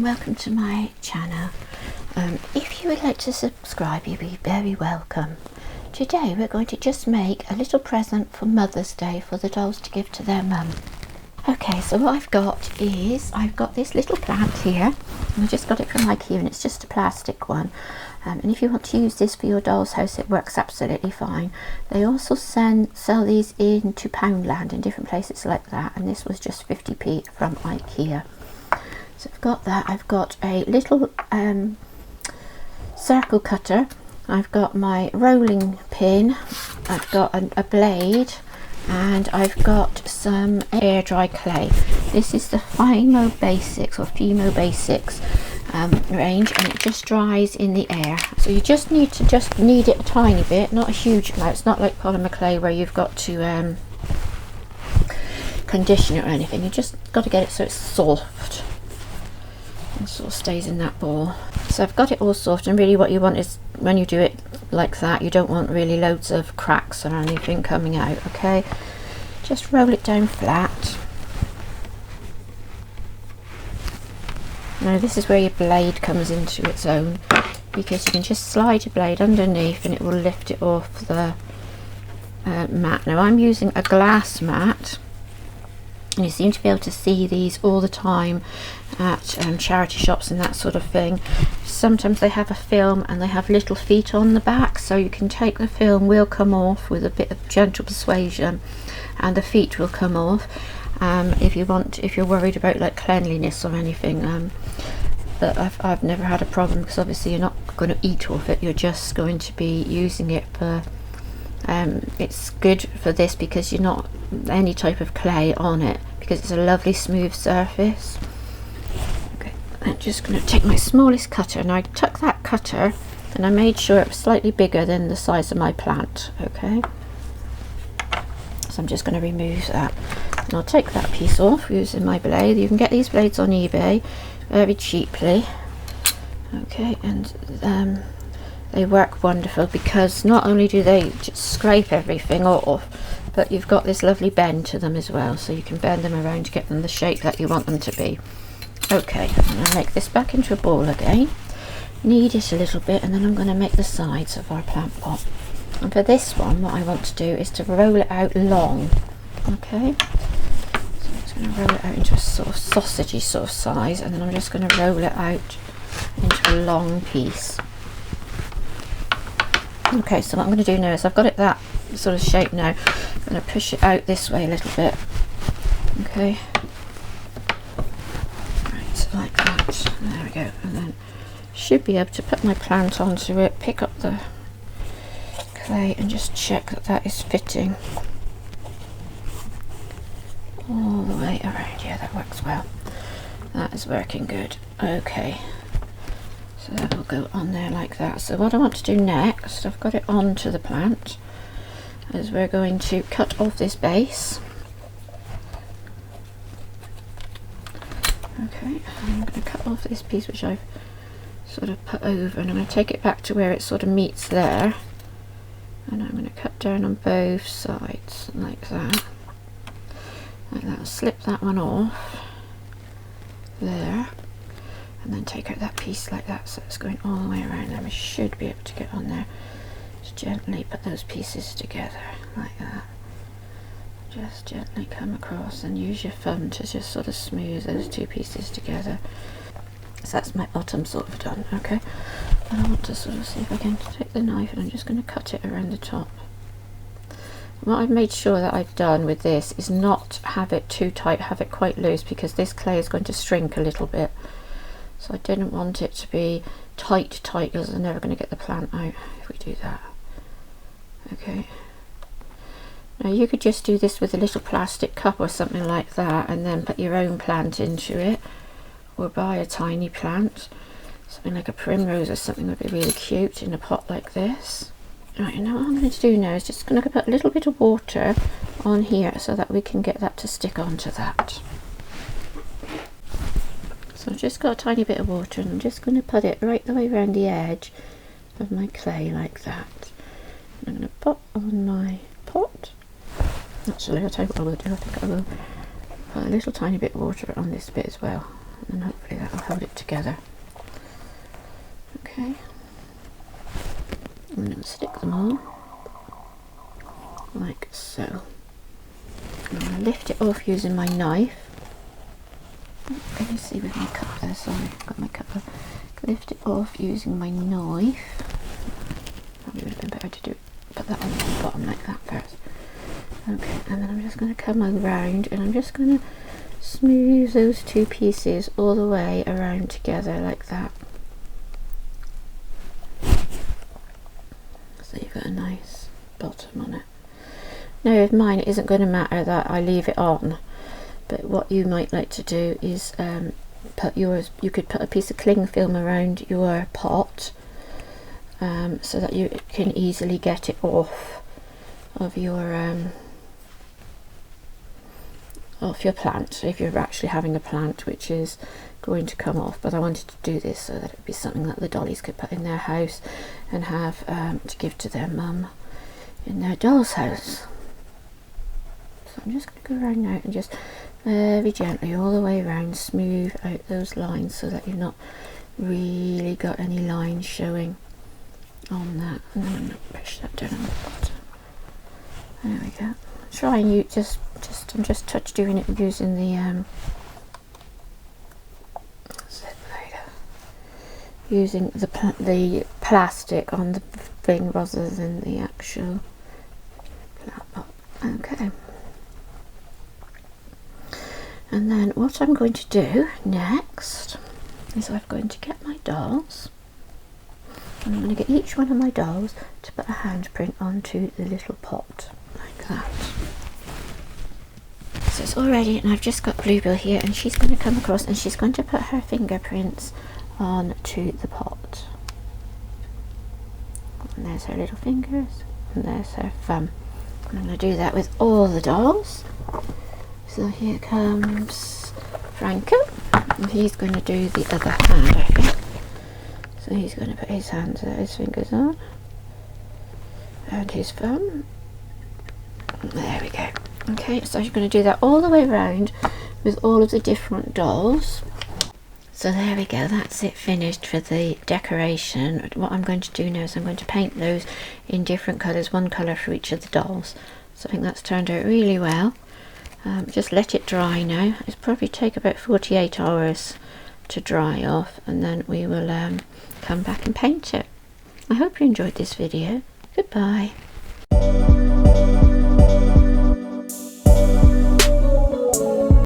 welcome to my channel. If you would like to subscribe, you'd be very welcome. Today we're going to just make a little present for Mother's Day for the dolls to give to their mum. Okay, so what I've got is, I've got this little plant here, and I just got it from IKEA, and it's just a plastic one. And if you want to use this for your doll's house, it works absolutely fine. They also sell these into Poundland in different places like that, and this was just 50p from IKEA. So I've got that. I've got a little circle cutter. I've got my rolling pin. I've got a blade, and I've got some air dry clay. This is the Fimo Basics or Fimo Basics range, and it just dries in the air. So you just need to knead it a tiny bit, not a huge amount. It's not like polymer clay where you've got to condition it or anything. You just got to get it so it's soft and sort of stays in that ball. So I've got it all soft, and really what you want is, when you do it like that, you don't want really loads of cracks or anything coming out. Okay, just roll it down flat. Now this is where your blade comes into its own, because you can just slide your blade underneath and it will lift it off the mat. Now I'm using a glass mat, and you seem to be able to see these all the time at charity shops and that sort of thing. Sometimes they have a film and they have little feet on the back, so you can take the film, will come off with a bit of gentle persuasion, and the feet will come off. If you're worried about like cleanliness or anything, but I've never had a problem, because obviously you're not going to eat off it, you're just going to be using it for it's good for this because you're not any type of clay on it, because it's a lovely smooth surface. Okay, I'm just going to take my smallest cutter, and I took that cutter and I made sure it was slightly bigger than the size of my plant. Okay, so I'm just going to remove that, and I'll take that piece off using my blade. You can get these blades on eBay very cheaply. Okay, and they work wonderful, because not only do they just scrape everything off, but you've got this lovely bend to them as well, so you can bend them around to get them the shape that you want them to be. Okay, I'm going to make this back into a ball again, knead it a little bit, and then I'm going to make the sides of our plant pot. And for this one, what I want to do is to roll it out long. Okay, so I'm just going to roll it out into a sort of sausagey sort of size, and then I'm just going to roll it out into a long piece. Okay, so what I'm going to do now is, I've got it that sort of shape now, I'm going to push it out this way a little bit. Okay, right, like that. There we go, and then should be able to put my plant onto it, pick up the clay, and just check that that is fitting all the way around. Yeah, that works well. That is working good. Okay, so that will go on there like that. So what I want to do next, I've got it onto the plant, is we're going to cut off this base. Okay, I'm going to cut off this piece which I've sort of put over, and I'm going to take it back to where it sort of meets there, and I'm going to cut down on both sides like that. Like that. Slip that one off there, and then take out that piece like that, so it's going all the way around. Then we should be able to get on there. Just gently put those pieces together like that. Just gently come across and use your thumb to just sort of smooth those two pieces together. So that's my bottom sort of done. Okay, and I want to sort of see if I can take the knife, and I'm just going to cut it around the top. What I've made sure that I've done with this is not have it too tight, have it quite loose, because this clay is going to shrink a little bit. So I didn't want it to be tight, because I'm never going to get the plant out if we do that. Okay. Now you could just do this with a little plastic cup or something like that, and then put your own plant into it, or buy a tiny plant. Something like a primrose or something would be really cute in a pot like this. Right, now what I'm going to do now is just going to put a little bit of water on here so that we can get that to stick onto that. So I've just got a tiny bit of water, and I'm just going to put it right the way around the edge of my clay like that. And I'm going to pop on my pot. Actually, I'll tell you what I will do. I think I will put a little tiny bit of water on this bit as well, and then hopefully that'll hold it together. Okay, and then stick them all like so. I'm going to lift it off using my knife. Can you see with my cup there? Sorry, I've got my cup there. Lift it off using my knife. Probably would have been better to do it, put that on the bottom like that first. Okay, and then I'm just going to come around and I'm just going to smooth those two pieces all the way around together like that. So you've got a nice bottom on it. Now with mine, it isn't going to matter that I leave it on, but what you might like to do is put yours, you could put a piece of cling film around your pot so that you can easily get it off of your plant, if you're actually having a plant which is going to come off. But I wanted to do this so that it would be something that the dollies could put in their house and have to give to their mum in their doll's house. So I'm just going to go around now and just very gently all the way around smooth out those lines so that you've not really got any lines showing on that. And then I'm going to push that down on the bottom. There we go. Try and you I'm just touch doing it using the that's it, there you go. Using the plastic on the thing rather than the actual plant pot. Okay. And then what I'm going to do next is I'm going to get my dolls. And I'm going to get each one of my dolls to put a handprint onto the little pot like that. So it's all ready, and I've just got Bluebell here, and she's going to come across and she's going to put her fingerprints onto the pot. And there's her little fingers, and there's her thumb. And I'm going to do that with all the dolls. So here comes Franco, and he's going to do the other hand, I think. So he's going to put his hands there, his fingers on, and his thumb. There we go. Okay, so you're going to do that all the way around with all of the different dolls. So there we go, that's it finished for the decoration. What I'm going to do now is I'm going to paint those in different colours, one colour for each of the dolls. So I think that's turned out really well. Just let it dry now. It'll probably take about 48 hours to dry off, and then we will come back and paint it. I hope you enjoyed this video. Goodbye.